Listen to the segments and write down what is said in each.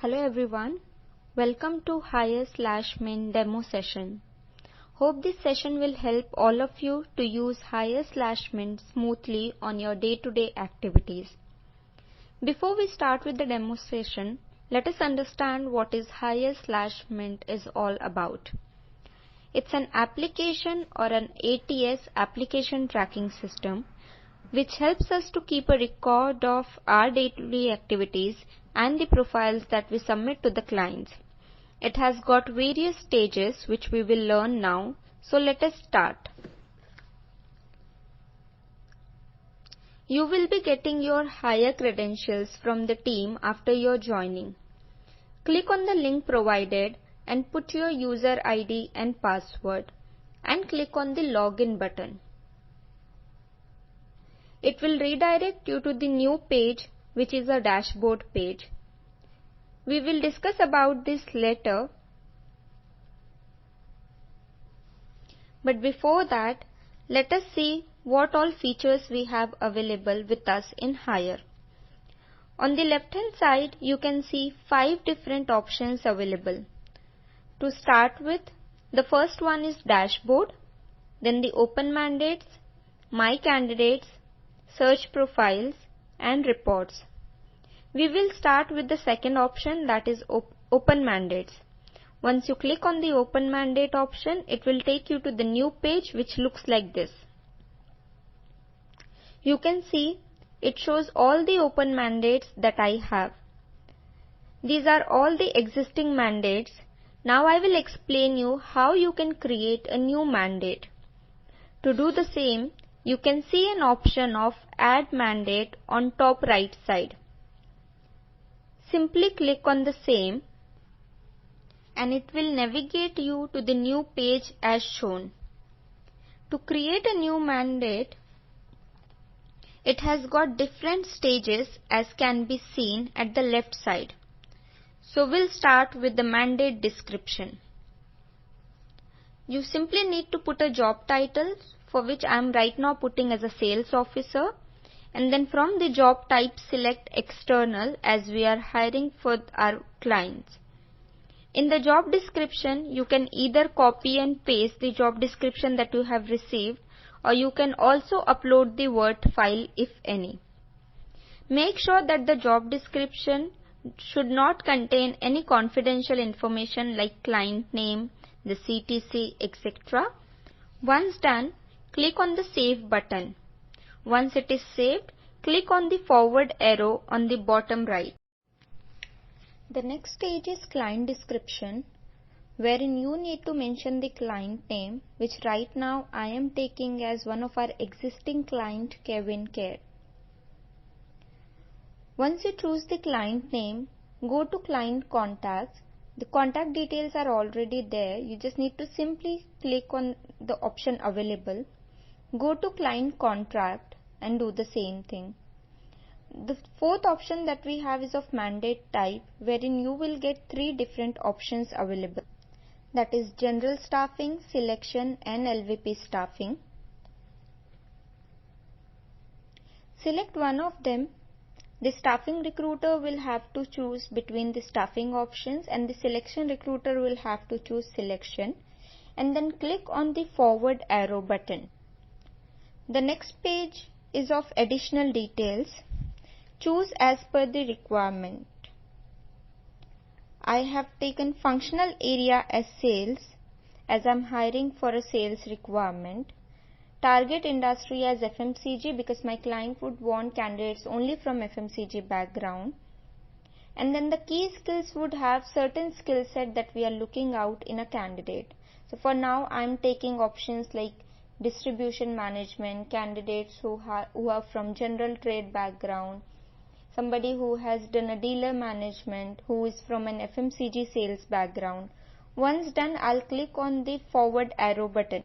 Hello everyone, welcome to HYRE/Min demo session. Hope this session will help all of you to use HYRE/Min smoothly on your day-to-day activities. Before we start with the demo session, let us understand what is HYRE/Min is all about. It's an application or an ATS application tracking system which helps us to keep a record of our day-to-day activities and the profiles that we submit to the clients. It has got various stages which we will learn now, so let us start. You will be getting your HYRE credentials from the team after your joining. Click on the link provided and put your user ID and password and click on the login button. It will redirect you to the new page, which is a dashboard page. We will discuss about this later. But before that, let us see what all features we have available with us in HYRE. On the left hand side, you can see 5 different options available. To start with, the first one is dashboard, then the open mandates, my candidates, search profiles and reports. We will start with the second option, that is open mandates. Once you click on the open mandate option, it will take you to the new page which looks like this. You can see it shows all the open mandates that I have. These are all the existing mandates. Now I will explain you how you can create a new mandate. To do the same, you can see an option of Add Mandate on top right side. Simply click on the same and it will navigate you to the new page as shown. To create a new mandate, it has got different stages as can be seen at the left side. So we'll start with the mandate description. You simply need to put a job title, for which I am right now putting as a sales officer, and then from the job type select external as we are hiring for our clients. In the job description, you can either copy and paste the job description that you have received, or you can also upload the Word file if any. Make sure that the job description should not contain any confidential information like client name, the CTC, etc. Once done, click on the Save button. Once it is saved, click on the forward arrow on the bottom right. The next stage is client description, wherein you need to mention the client name, which right now I am taking as one of our existing client, Kevin Care. Once you choose the client name, go to client contacts. The contact details are already there. You just need to simply click on the option available. Go to client contract and do the same thing. The fourth option that we have is of mandate type, wherein you will get 3 different options available. That is general staffing, selection and LVP staffing. Select one of them. The staffing recruiter will have to choose between the staffing options and the selection recruiter will have to choose selection, and then click on the forward arrow button. The next page is of additional details. Choose as per the requirement. I have taken functional area as sales as I am hiring for a sales requirement. Target industry as FMCG because my client would want candidates only from FMCG background. And then the key skills would have certain skill set that we are looking out in a candidate. So for now I am taking options like distribution management, candidates who are from general trade background, somebody who has done a dealer management, who is from an FMCG sales background. Once done, I'll click on the forward arrow button.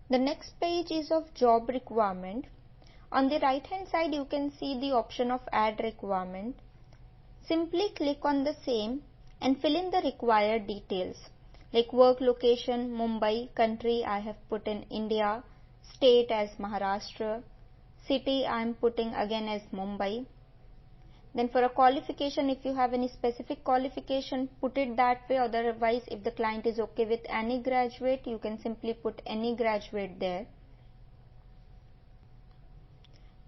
The next page is of job requirement. On the right hand side, you can see the option of add requirement. Simply click on the same and fill in the required details like work location, Mumbai, country I have put in India, state as Maharashtra, city I am putting again as Mumbai. Then for a qualification, if you have any specific qualification, put it that way. Otherwise, if the client is okay with any graduate, you can simply put any graduate there.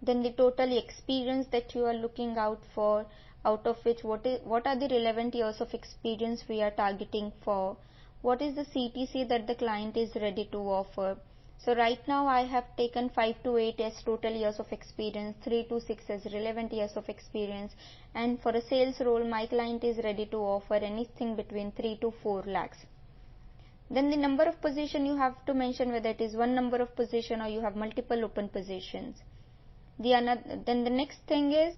Then the total experience that you are looking out for, out of which what are the relevant years of experience we are targeting for, what is the CTC that the client is ready to offer. So right now I have taken 5 to 8 as total years of experience, 3 to 6 as relevant years of experience, and for a sales role my client is ready to offer anything between 3 to 4 lakhs. Then the number of position you have to mention whether it is one number of position or you have multiple open positions. Then the next thing is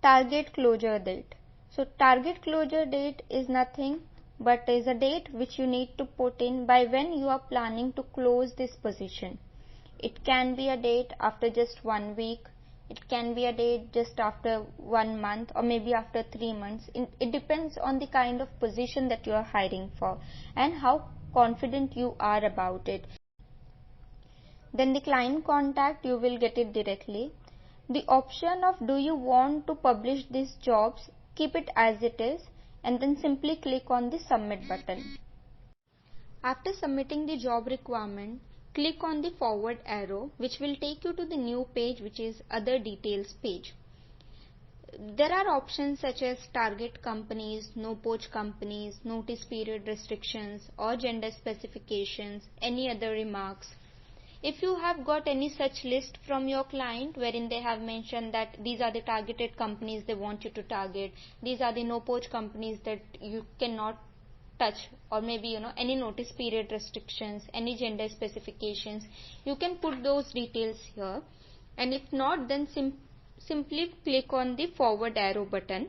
target closure date. So target closure date is nothing but is a date which you need to put in by when you are planning to close this position. It can be a date after just 1 week, it can be a date just after 1 month, or maybe after 3 months. It depends on the kind of position that you are hiring for and how confident you are about it. Then the client contact, you will get it directly. The option of do you want to publish these jobs, keep it as it is and then simply click on the submit button. After submitting the job requirement, click on the forward arrow which will take you to the new page, which is other details page. There are options such as target companies, no poach companies, notice period restrictions or gender specifications, any other remarks. If you have got any such list from your client wherein they have mentioned that these are the targeted companies they want you to target, these are the no poach companies that you cannot touch, or maybe any notice period restrictions, any gender specifications, you can put those details here. And if not, then simply click on the forward arrow button.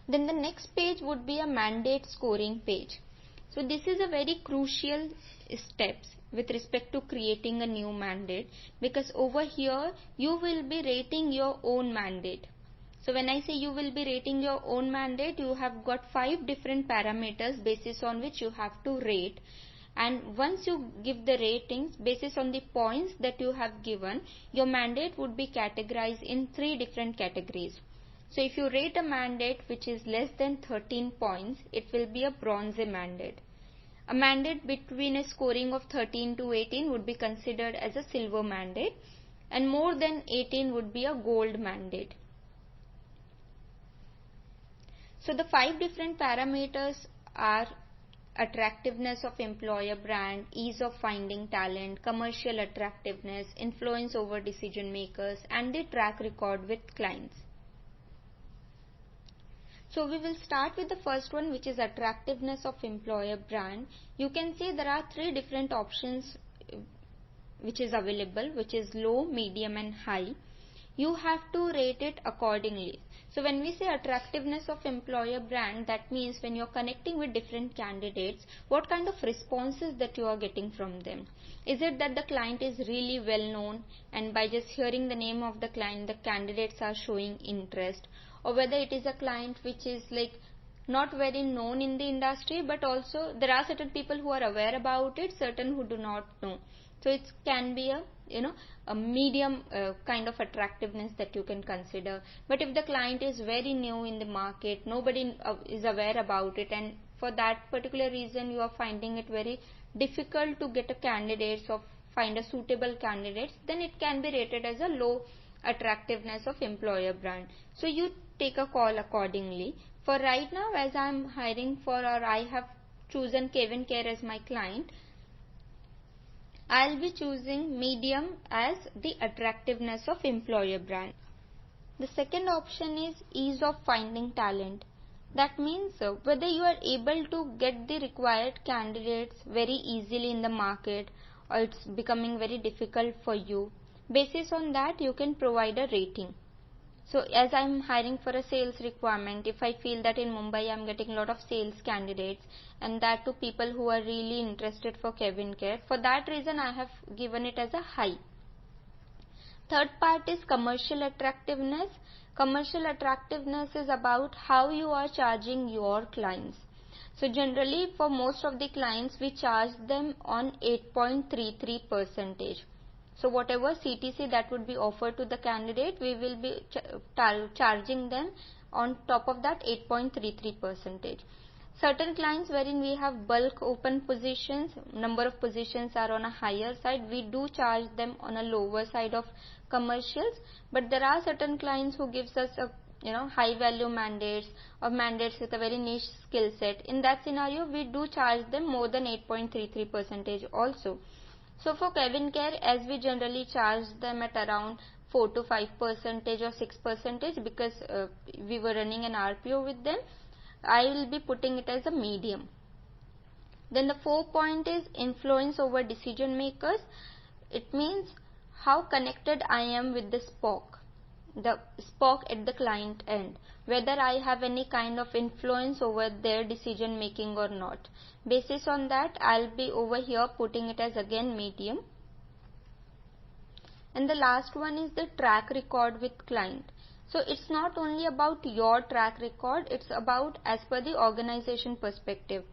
Then the next page would be a mandate scoring page. So this is a very crucial steps with respect to creating a new mandate, because over here you will be rating your own mandate. So when I say you will be rating your own mandate, you have got 5 different parameters basis on which you have to rate, and once you give the ratings basis on the points that you have given, your mandate would be categorized in 3 different categories. So if you rate a mandate which is less than 13 points, it will be a bronze mandate. A mandate between a scoring of 13 to 18 would be considered as a silver mandate, and more than 18 would be a gold mandate. So the 5 different parameters are attractiveness of employer brand, ease of finding talent, commercial attractiveness, influence over decision makers, and the track record with clients. So we will start with the first one, which is attractiveness of employer brand. You can see there are 3 different options which is available, which is low, medium and high. You have to rate it accordingly. So when we say attractiveness of employer brand, that means when you are connecting with different candidates, what kind of responses that you are getting from them. Is it that the client is really well known and by just hearing the name of the client, the candidates are showing interest, or whether it is a client which is like not very known in the industry, but also there are certain people who are aware about it, certain who do not know. So it can be a medium kind of attractiveness that you can consider. But if the client is very new in the market, nobody is aware about it, and for that particular reason you are finding it very difficult to get a candidates or find a suitable candidates, then it can be rated as a low attractiveness of employer brand. So you take a call accordingly. For right now, as I am hiring for, or I have chosen Kevin Care as my client, I'll be choosing medium as the attractiveness of employer brand. The second option is ease of finding talent. That means whether you are able to get the required candidates very easily in the market, or it's becoming very difficult for you. Basis on that, you can provide a rating. So as I am hiring for a sales requirement, if I feel that in Mumbai I am getting a lot of sales candidates, and that to people who are really interested for Kevin Care, for that reason I have given it as a high. Third part is commercial attractiveness. Commercial attractiveness is about how you are charging your clients. So generally for most of the clients we charge them on 8.33%. So whatever CTC that would be offered to the candidate, we will be charging them on top of that 8.33%. Certain clients wherein we have bulk open positions, number of positions are on a higher side, we do charge them on a lower side of commercials. But there are certain clients who gives us a high value mandates or mandates with a very niche skill set. In that scenario we do charge them more than 8.33% also. So for Kevin Care, as we generally charge them at around 4 to 5% or 6% because we were running an RPO with them, I will be putting it as a medium. Then the 4th point is influence over decision makers. It means how connected I am with the spoke at the client end, whether I have any kind of influence over their decision making or not. Basis on that, I'll be over here putting it as again medium. And the last one is the track record with client. So it's not only about your track record, it's about as per the organization perspective.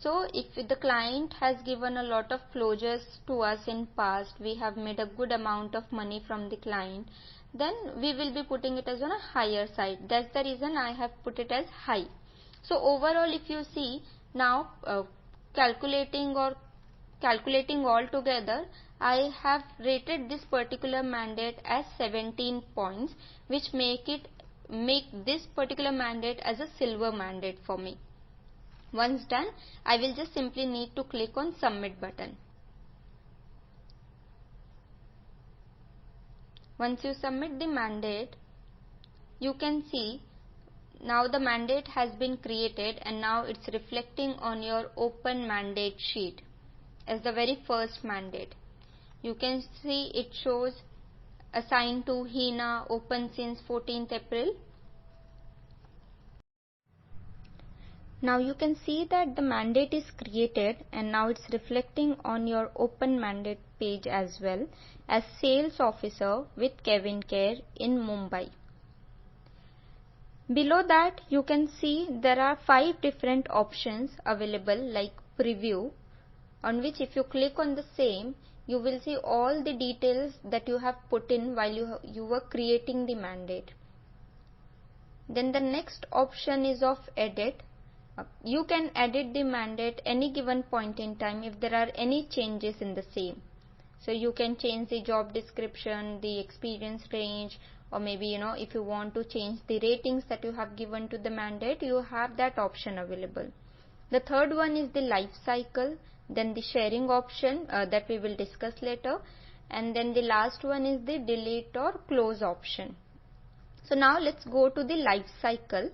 So if the client has given a lot of closures to us in past, we have made a good amount of money from the client, then we will be putting it as on a higher side. That's the reason I have put it as high. So overall if you see now calculating all together, I have rated this particular mandate as 17 points, which make this particular mandate as a silver mandate for me. Once done, I will just simply need to click on submit button. Once you submit the mandate, you can see now the mandate has been created and now it's reflecting on your open mandate sheet as the very first mandate. You can see it shows assigned to Hina, open since 14th April. Now you can see that the mandate is created and now it's reflecting on your open mandate page as well as sales officer with Kevin Care in Mumbai. Below that you can see there are 5 different options available like preview, on which if you click on the same, you will see all the details that you have put in while you were creating the mandate. Then the next option is of edit. You can edit the mandate any given point in time if there are any changes in the same. So you can change the job description, the experience range, or maybe if you want to change the ratings that you have given to the mandate, you have that option available. The third one is the life cycle, then the sharing option that we will discuss later, and then the last one is the delete or close option. So now let's go to the life cycle.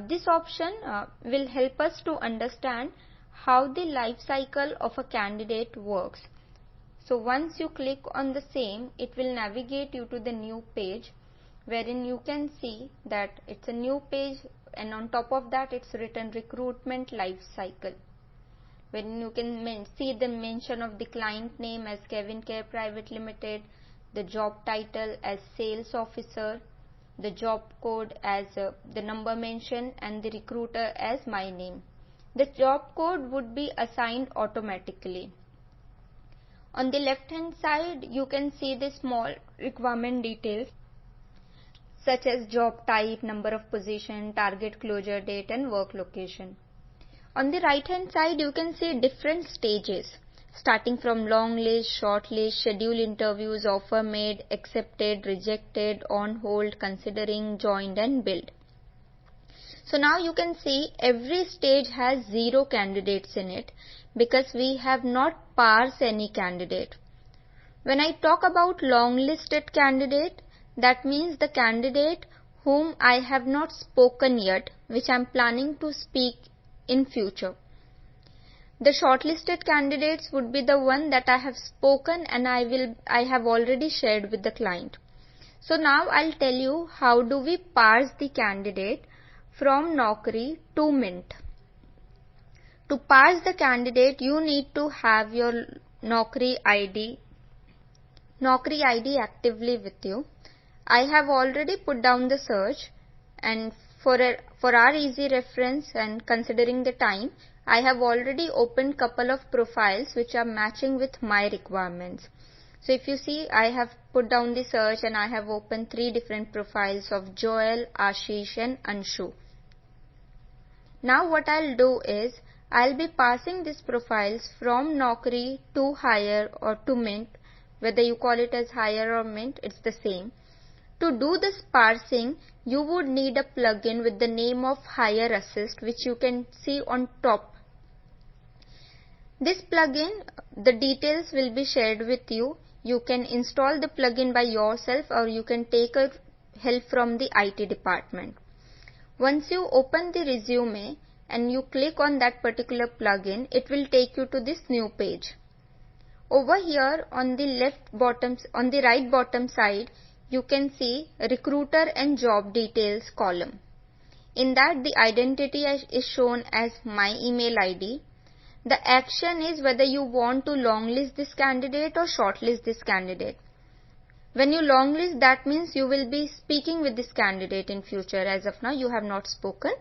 This option will help us to understand how the life cycle of a candidate works. So once you click on the same, it will navigate you to the new page wherein you can see that it's a new page and on top of that it's written recruitment life cycle, when you can see the mention of the client name as Kevin Care Private Limited, the job title as sales officer, the job code as the number mentioned, and the recruiter as my name. The job code would be assigned automatically. On the left hand side you can see the small requirement details such as job type, number of position, target closure date and work location. On the right hand side you can see different stages starting from long list, short list, schedule interviews, offer made, accepted, rejected, on hold, considering, joined and billed. So now you can see every stage has 0 candidates in it because we have not parsed any candidate. When I talk about long listed candidate, that means the candidate whom I have not spoken yet, which I am planning to speak in future. The shortlisted candidates would be the one that I have spoken and I have already shared with the client. So now I'll tell you how do we parse the candidate from Naukri to Mint. To parse the candidate, you need to have your Naukri ID actively with you. I have already put down the search, and For our easy reference and considering the time, I have already opened couple of profiles which are matching with my requirements. So if you see, I have put down the search and I have opened 3 different profiles of Joel, Ashish and Anshu. Now what I'll do is, I'll be passing these profiles from Naukri to HYRE or to Mint. Whether you call it as HYRE or Mint, it's the same. To do this parsing, you would need a plugin with the name of HYRE Assist, which you can see on top. This plugin, the details will be shared with you. You can install the plugin by yourself or you can take help from the IT department. Once you open the resume and you click on that particular plugin, it will take you to this new page. Over here on the right bottom side, you can see recruiter and job details column. In that, the identity is shown as my email ID. The action is whether you want to longlist this candidate or shortlist this candidate. When you longlist, that means you will be speaking with this candidate in future. As of now, you have not spoken.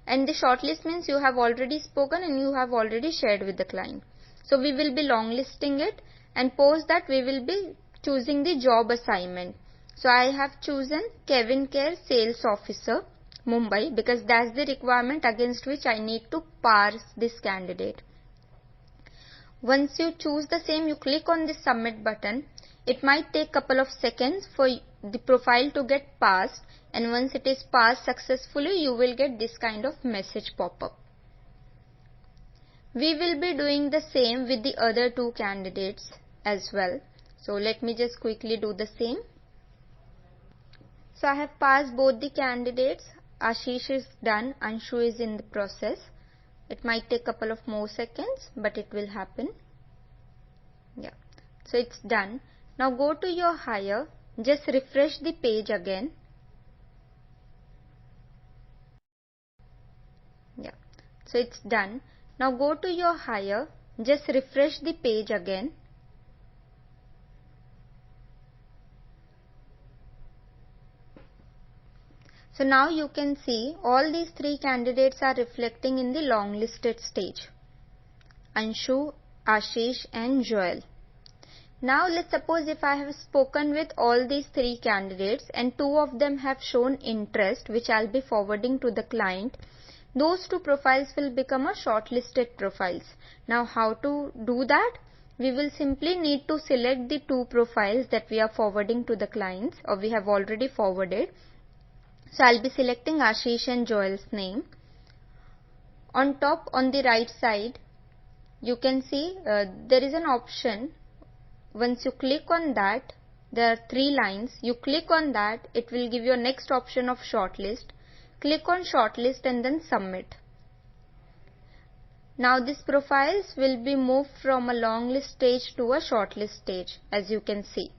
And the shortlist means you have already spoken and you have already shared with the client. So we will be longlisting it, and post that we will be choosing the job assignment. So I have chosen Kevin Care Sales Officer, Mumbai, because that's the requirement against which I need to parse this candidate. Once you choose the same, you click on the submit button. It might take couple of seconds for the profile to get passed, and once it is passed successfully, you will get this kind of message pop up. We will be doing the same with the other 2 candidates as well. So let me just quickly do the same. So I have passed both the candidates. Ashish is done, Anshu is in the process. It might take a couple of more seconds, but it will happen. Yeah. So it's done. Now go to your HYRE. Just refresh the page again. Yeah. So it's done. Now go to your HYRE. Just refresh the page again. So now you can see all these 3 candidates are reflecting in the longlisted stage. Anshu, Ashish and Joel. Now let's suppose if I have spoken with all these 3 candidates and 2 of them have shown interest, which I'll be forwarding to the client. Those 2 profiles will become a shortlisted profiles. Now how to do that? We will simply need to select the 2 profiles that we are forwarding to the clients, or we have already forwarded. So I'll be selecting Ashish and Joel's name. On top on the right side, you can see there is an option. Once you click on that, there are 3 lines. You click on that, it will give you a next option of shortlist. Click on shortlist and then submit. Now these profiles will be moved from a long list stage to a shortlist stage, as you can see.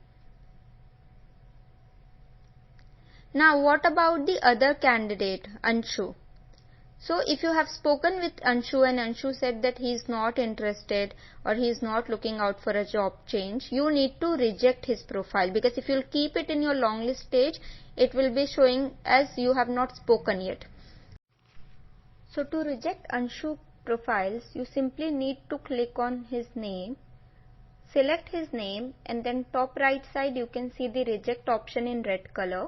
Now what about the other candidate, Anshu? So if you have spoken with Anshu and Anshu said that he is not interested or he is not looking out for a job change, you need to reject his profile, because if you will keep it in your long list stage, it will be showing as you have not spoken yet. So to reject Anshu profiles, you simply need to click on his name, select his name, and then top right side you can see the reject option in red color.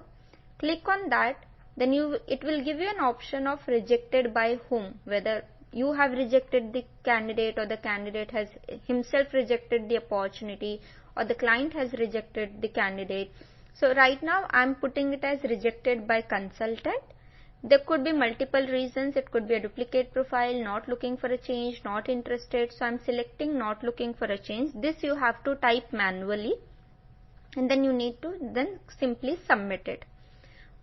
Click on that, then it will give you an option of rejected by whom, whether you have rejected the candidate or the candidate has himself rejected the opportunity or the client has rejected the candidate. So right now I am putting it as rejected by consultant. There could be multiple reasons. It could be a duplicate profile, not looking for a change, not interested. So I am selecting not looking for a change. This you have to type manually and then you need to then simply submit it.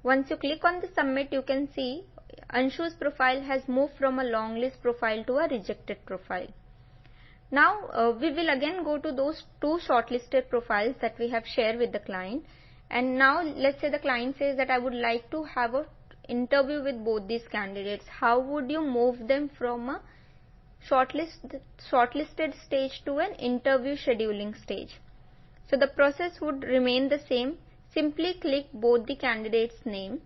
Once you click on the submit, you can see Anshu's profile has moved from a long list profile to a rejected profile. Now we will again go to those 2 shortlisted profiles that we have shared with the client, and now let's say the client says that I would like to have an interview with both these candidates. How would you move them from a shortlisted stage to an interview scheduling stage? So the process would remain the same. Simply click both the candidates' name,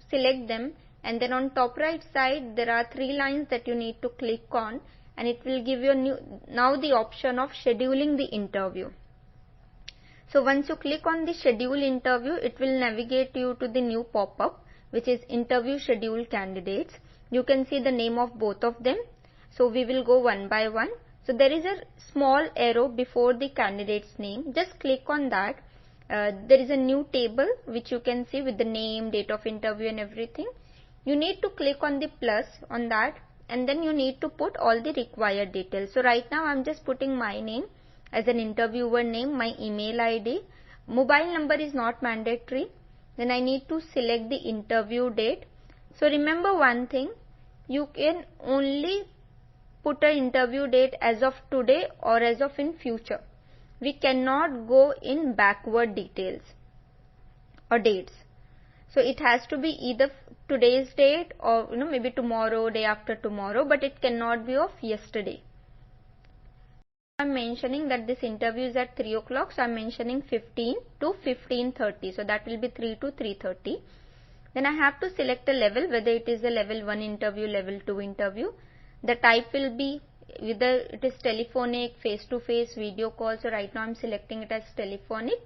select them and then on top right side there are 3 lines that you need to click on, and it will give you now the option of scheduling the interview. So once you click on the schedule interview, it will navigate you to the new pop-up, which is interview schedule candidates. You can see the name of both of them. So we will go one by one. So there is a small arrow before the candidate's name. Just click on that. There is a new table which you can see with the name, date of interview and everything. You need to click on the plus on that, and then you need to put all the required details. So right now I am just putting my name as an interviewer name, my email ID. Mobile number is not mandatory. Then I need to select the interview date. So remember one thing, you can only put an interview date as of today or as of in future. We cannot go in backward details or dates. So it has to be either today's date or maybe tomorrow, day after tomorrow, but it cannot be of yesterday. I am mentioning that this interview is at 3 o'clock, so I am mentioning 15 to 15:30, so that will be 3 to 3:30. Then I have to select a level, whether it is a level 1 interview, level 2 interview. The type will be whether it is telephonic, face-to-face, video call. So right now I am selecting it as telephonic.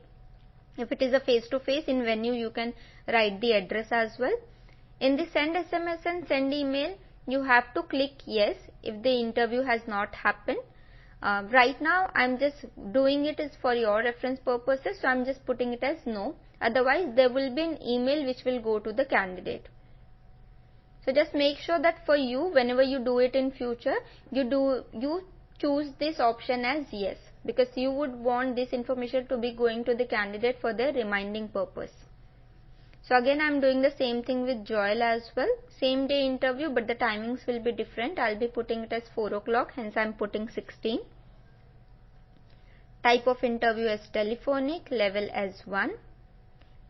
If it is a face-to-face, in venue you can write the address as well. In the send SMS and send email, you have to click yes if the interview has not happened. Right now I am just doing it is for your reference purposes, so I am just putting it as no. Otherwise there will be an email which will go to the candidate. So just make sure that for you, whenever you do it in future, you choose this option as yes, because you would want this information to be going to the candidate for their reminding purpose. So again I am doing the same thing with Joel as well. Same day interview, but the timings will be different. I will be putting it as 4 o'clock, hence I am putting 16. Type of interview as telephonic, level as 1.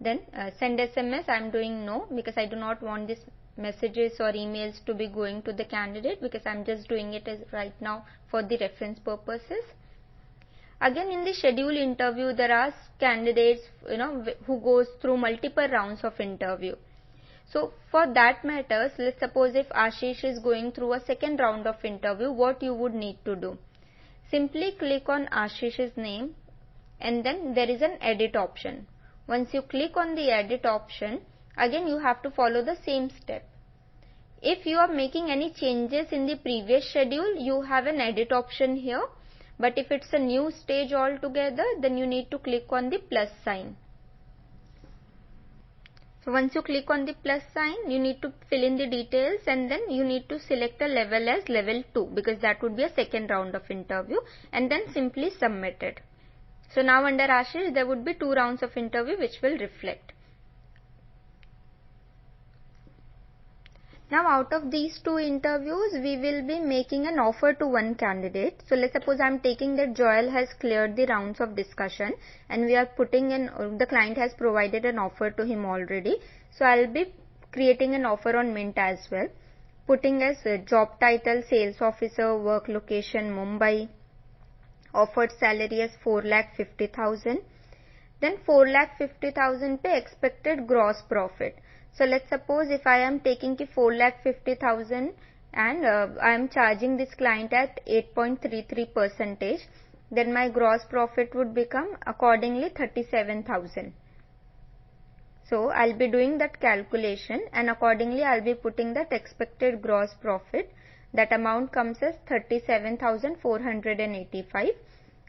Then send SMS, I am doing no, because I do not want these messages or emails to be going to the candidate, because I am just doing it as right now for the reference purposes. Again, in the schedule interview, there are candidates who goes through multiple rounds of interview. So for that matters, let's suppose if Ashish is going through a second round of interview, what you would need to do? Simply click on Ashish's name, and then there is an edit option. Once you click on the edit option, again you have to follow the same step. If you are making any changes in the previous schedule, you have an edit option here. But if it's a new stage altogether, then you need to click on the plus sign. So once you click on the plus sign, you need to fill in the details, and then you need to select a level as level 2, because that would be a second round of interview, and then simply submit it. So now under Ashish, there would be 2 rounds of interview which will reflect. Now out of these 2 interviews, we will be making an offer to one candidate. So let's suppose I am taking that Joel has cleared the rounds of discussion, and we are putting in, the client has provided an offer to him already. So I will be creating an offer on Mint as well, putting as job title sales officer, work location Mumbai, offered salary as 4,50,000, then 4,50,000 pe expected gross profit. So let's suppose if I am taking 4,50,000 and I am charging this client at 8.33%, then my gross profit would become accordingly 37,000. So I'll be doing that calculation, and accordingly I'll be putting that expected gross profit. That amount comes as 37,485.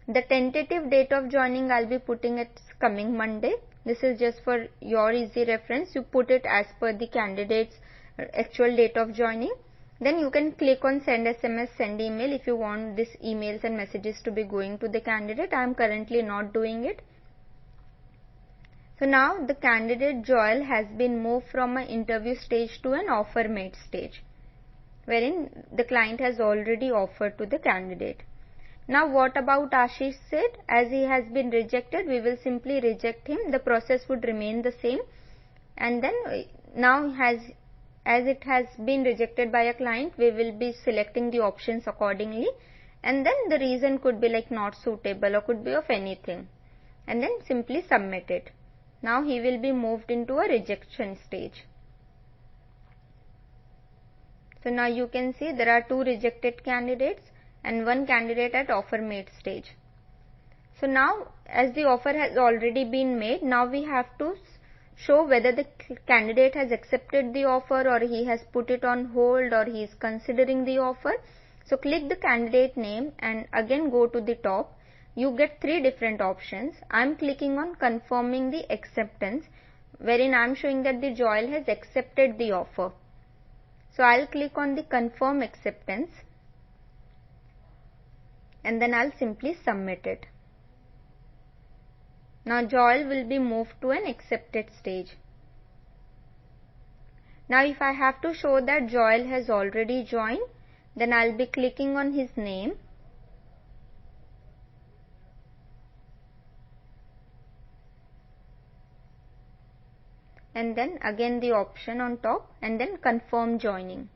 The tentative date of joining I'll be putting it coming Monday. This is just for your easy reference. You put it as per the candidate's actual date of joining. Then you can click on send SMS, send email if you want these emails and messages to be going to the candidate. I am currently not doing it. So now the candidate Joel has been moved from an interview stage to an offer made stage, wherein the client has already offered to the candidate. Now what about Ashish said? As he has been rejected, we will simply reject him. The process would remain the same, and then now as it has been rejected by a client, we will be selecting the options accordingly, and then the reason could be like not suitable or could be of anything, and then simply submit it. Now he will be moved into a rejection stage. So now you can see there are 2 rejected candidates and 1 candidate at offer made stage. So now as the offer has already been made, now we have to show whether the candidate has accepted the offer or he has put it on hold or he is considering the offer. So click the candidate name and again go to the top. You get 3 different options. I am clicking on confirming the acceptance, wherein I am showing that the CIEL has accepted the offer. So I will click on the confirm acceptance and then I will simply submit it. Now CIEL will be moved to an accepted stage. Now if I have to show that CIEL has already joined, then I will be clicking on his name and then again the option on top and then confirm joining.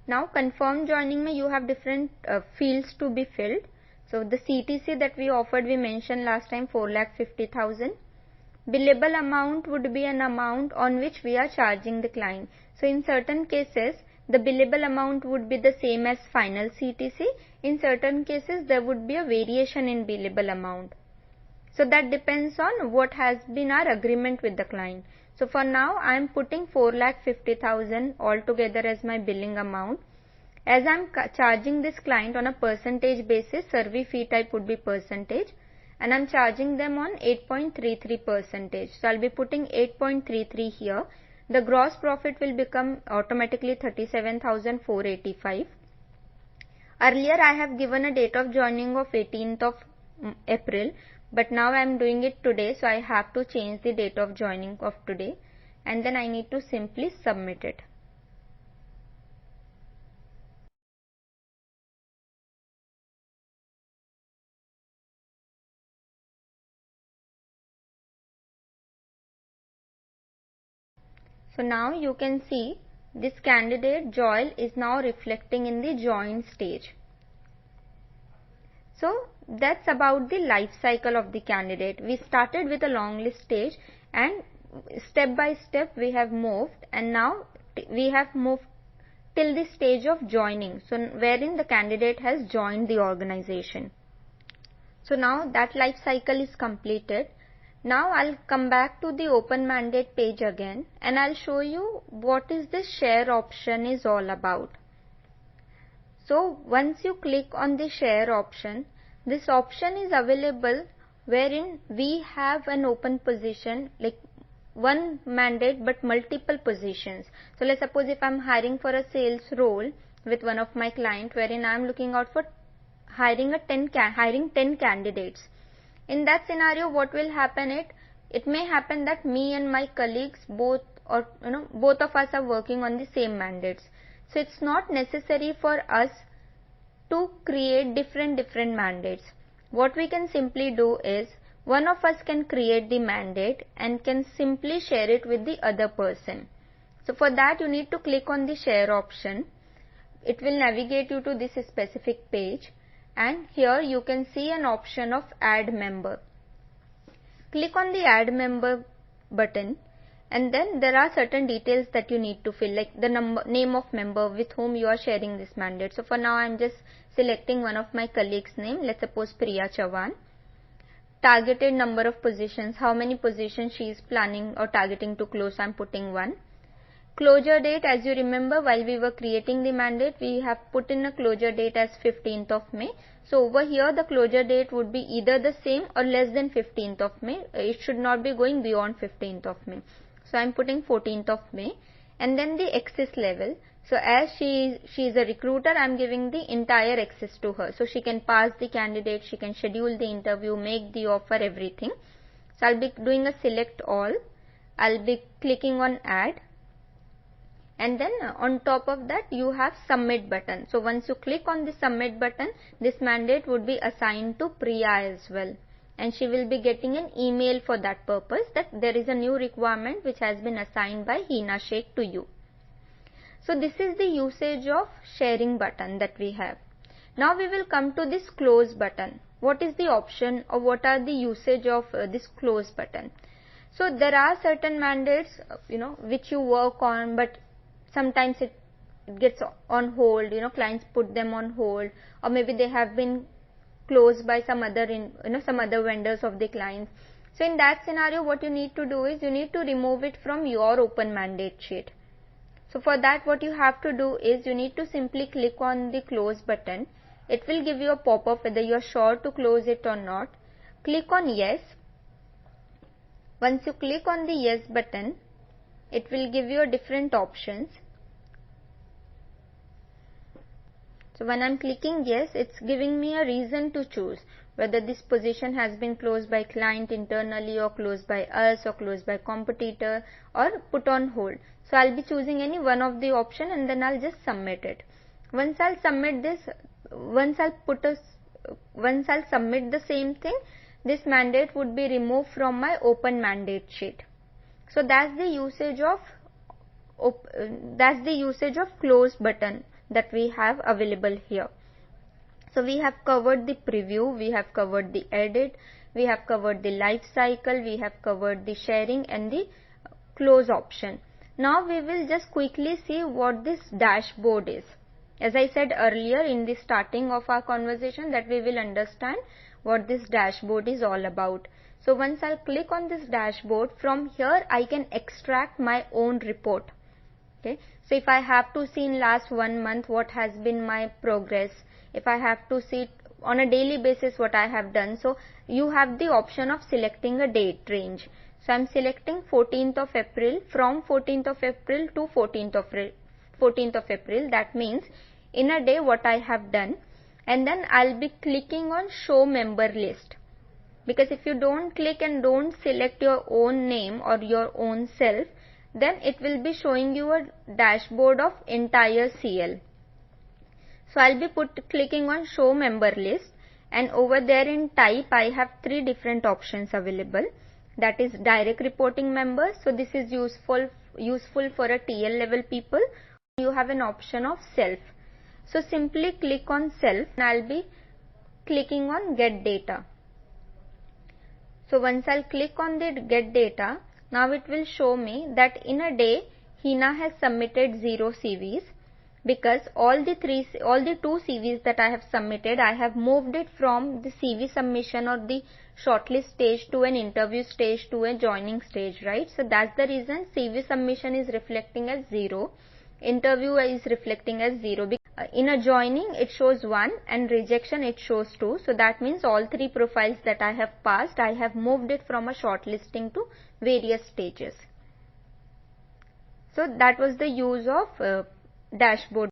Now confirm joining you have different fields to be filled. So the CTC that we offered, we mentioned last time 4,50,000. Billable amount would be an amount on which we are charging the client. So in certain cases the billable amount would be the same as final CTC. In certain cases there would be a variation in billable amount. So that depends on what has been our agreement with the client. So for now I am putting 4,50,000 altogether as my billing amount. As I am charging this client on a percentage basis, survey fee type would be percentage, and I am charging them on 8.33%. So I will be putting 8.33 here. The gross profit will become automatically 37,485. Earlier I have given a date of joining of 18th of April, but now I am doing it today, so I have to change the date of joining of today and then I need to simply submit it. So now you can see this candidate CIEL is now reflecting in the join stage. So that's about the life cycle of the candidate. We started with a long list stage and step by step we have moved, and now we have moved till the stage of joining, so wherein the candidate has joined the organization. So now that life cycle is completed. Now I'll come back to the open mandate page again and I'll show you what is this share option is all about. So once you click on the share option, this option is available wherein we have an open position, like one mandate but multiple positions. So let's suppose if I'm hiring for a sales role with one of my client, wherein I'm looking out for hiring 10 candidates. In that scenario, what will happen, it may happen that me and my colleagues both of us are working on the same mandates. So it's not necessary for us to create different mandates. What we can simply do is, one of us can create the mandate and can simply share it with the other person. So for that you need to click on the share option. It will navigate you to this specific page, and here you can see an option of add member. Click on the add member button and then there are certain details that you need to fill, like the name of member with whom you are sharing this mandate. So for now I am just selecting one of my colleagues' name, let's suppose Priya Chavan. Targeted number of positions, how many positions she is planning or targeting to close, I am putting 1. Closure date, as you remember while we were creating the mandate, we have put in a closure date as 15th of May. So over here the closure date would be either the same or less than 15th of May. It should not be going beyond 15th of May. So I am putting 14th of May, and then the access level. So as she is a recruiter, I am giving the entire access to her. So she can pass the candidate, she can schedule the interview, make the offer, everything. So I'll be doing a select all. I'll be clicking on add. And then on top of that you have submit button. So once you click on the submit button, this mandate would be assigned to Priya as well, and she will be getting an email for that purpose, that there is a new requirement which has been assigned by Hina Sheikh to you. So this is the usage of sharing button that we have. Now we will come to this close button. What is the option or what are the usage of this close button? So there are certain mandates which you work on, but sometimes gets on hold, clients put them on hold, or maybe they have been closed by some other some other vendors of the clients. So in that scenario, what you need to do is you need to remove it from your open mandate sheet. So for that, what you have to do is you need to simply click on the close button. It will give you a pop-up whether you are sure to close it or not. Click on yes. Once you click on the yes button, it will give you different options. So when I am clicking yes, it's giving me a reason to choose whether this position has been closed by client internally, or closed by us, or closed by competitor, or put on hold. So I'll be choosing any one of the option, and then I'll just submit it. Once I'll submit this, once I'll submit the same thing, this mandate would be removed from my open mandate sheet. So that's the usage of close button that we have available here. So we have covered the preview, we have covered the edit, we have covered the life cycle, we have covered the sharing and the close option. Now we will just quickly see what this dashboard is. As I said earlier in the starting of our conversation, that we will understand what this dashboard is all about. So once I click on this dashboard, from here I can extract my own report. Okay. So if I have to see in last 1 month what has been my progress, if I have to see on a daily basis what I have done, so you have the option of selecting a date range. So I am selecting 14th of April, from 14th of April to 14th of April, that means in a day what I have done, and then I'll be clicking on show member list, because if you don't click and don't select your own name or your own self, then it will be showing you a dashboard of entire CIEL. So I'll be clicking on show member list, and over there in type I have 3 different options available. That is direct reporting members. So this is useful for a TL level people. You have an option of self. So simply click on self, and I'll be clicking on get data. So once I'll click on the get data, now it will show me that in a day Hina has submitted 0 CVs, because all the 2 CVs that I have submitted, I have moved it from the CV submission or the shortlist stage to an interview stage to a joining stage, right? So that's the reason CV submission is reflecting as 0, interview is reflecting as 0. In a joining it shows 1 and rejection it shows 2. So that means all 3 profiles that I have passed, I have moved it from a shortlisting to various stages. So that was the use of dashboard.